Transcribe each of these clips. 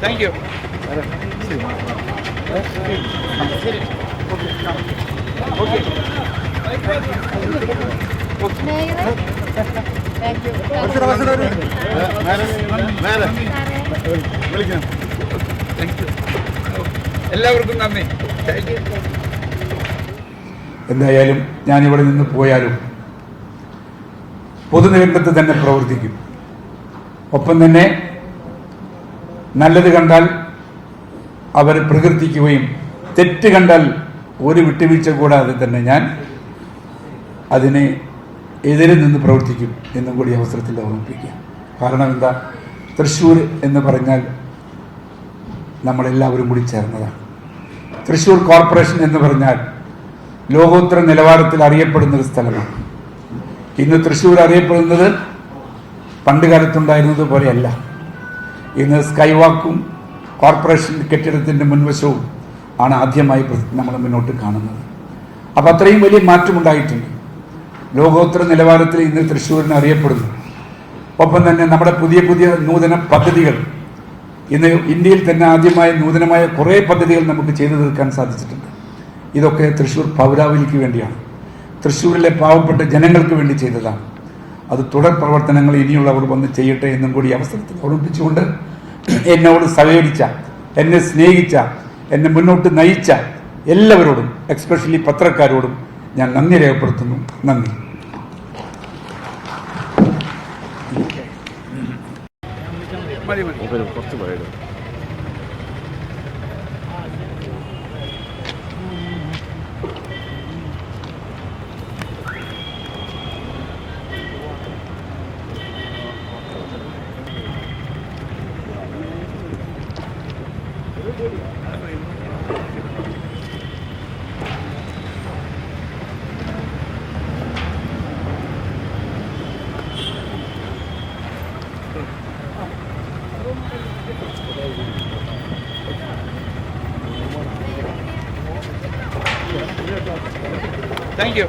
Thank you. എല്ലാവർക്കും നന്ദി. എന്തായാലും ഞാനിവിടെ നിന്ന് പോയാലും പൊതുനിരന്തരത്ത് തന്നെ പ്രവർത്തിക്കും. ഒപ്പം തന്നെ നല്ലത് കണ്ടാൽ അവർ പ്രകീർത്തിക്കുകയും തെറ്റ് കണ്ടാൽ ഒരു വിട്ടുവീഴ്ച കൂടാതെ തന്നെ ഞാൻ അതിനെ എതിരെ നിന്ന് പ്രവർത്തിക്കും എന്നും കൂടി അവസരത്തിൽ ഓർമ്മിപ്പിക്കുക. കാരണം എന്താ, തൃശ്ശൂർ എന്ന് പറഞ്ഞാൽ നമ്മളെല്ലാവരും കൂടി ചേർന്നതാണ്. തൃശ്ശൂർ കോർപ്പറേഷൻ എന്ന് പറഞ്ഞാൽ ലോകോത്തര നിലവാരത്തിൽ അറിയപ്പെടുന്ന ഒരു സ്ഥലമാണ്. ഇന്ന് തൃശ്ശൂർ അറിയപ്പെടുന്നത് പണ്ട് കാലത്തുണ്ടായിരുന്നത് പോലെയല്ല. ഇന്ന് സ്കൈവാക്കും കോർപ്പറേഷൻ കെട്ടിടത്തിൻ്റെ മുൻവശവും ആണ് ആദ്യമായി നമ്മൾ മുന്നോട്ട് കാണുന്നത്. അപ്പം അത്രയും വലിയ മാറ്റമുണ്ടായിട്ടുണ്ട്. ലോകോത്തര നിലവാരത്തിൽ ഇന്ന് തൃശ്ശൂരിന് അറിയപ്പെടുന്നു. ഒപ്പം തന്നെ നമ്മുടെ പുതിയ പുതിയ നൂതന പദ്ധതികൾ, ഇന്ന് ഇന്ത്യയിൽ തന്നെ ആദ്യമായ നൂതനമായ കുറേ പദ്ധതികൾ നമുക്ക് ചെയ്തു തീർക്കാൻ സാധിച്ചിട്ടുണ്ട്. ഇതൊക്കെ തൃശ്ശൂർ പൗരാവലിക്ക് വേണ്ടിയാണ്, തൃശ്ശൂരിലെ പാവപ്പെട്ട ജനങ്ങൾക്ക് വേണ്ടി ചെയ്തതാണ്. അത് തുടർ പ്രവർത്തനങ്ങൾ ഇനിയുള്ളവർ വന്ന് ചെയ്യട്ടെ എന്നും കൂടി അവസരത്തിൽ ഓർമ്മിപ്പിച്ചുകൊണ്ട് എന്നോട് സഹകരിച്ച, എന്നെ സ്നേഹിച്ച, എന്നെ മുന്നോട്ട് നയിച്ച എല്ലാവരോടും, എക്സ്പെഷ്യലി പത്രക്കാരോടും ഞാൻ നന്ദി രേഖപ്പെടുത്തുന്നു. നന്ദി. കുറച്ച് പോയത് താങ്ക് യു.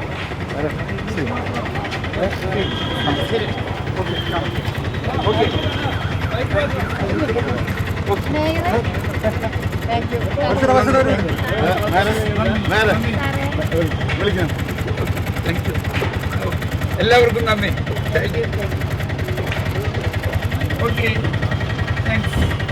എല്ലാവർക്കും നന്ദി. Thank you. Okay, thanks.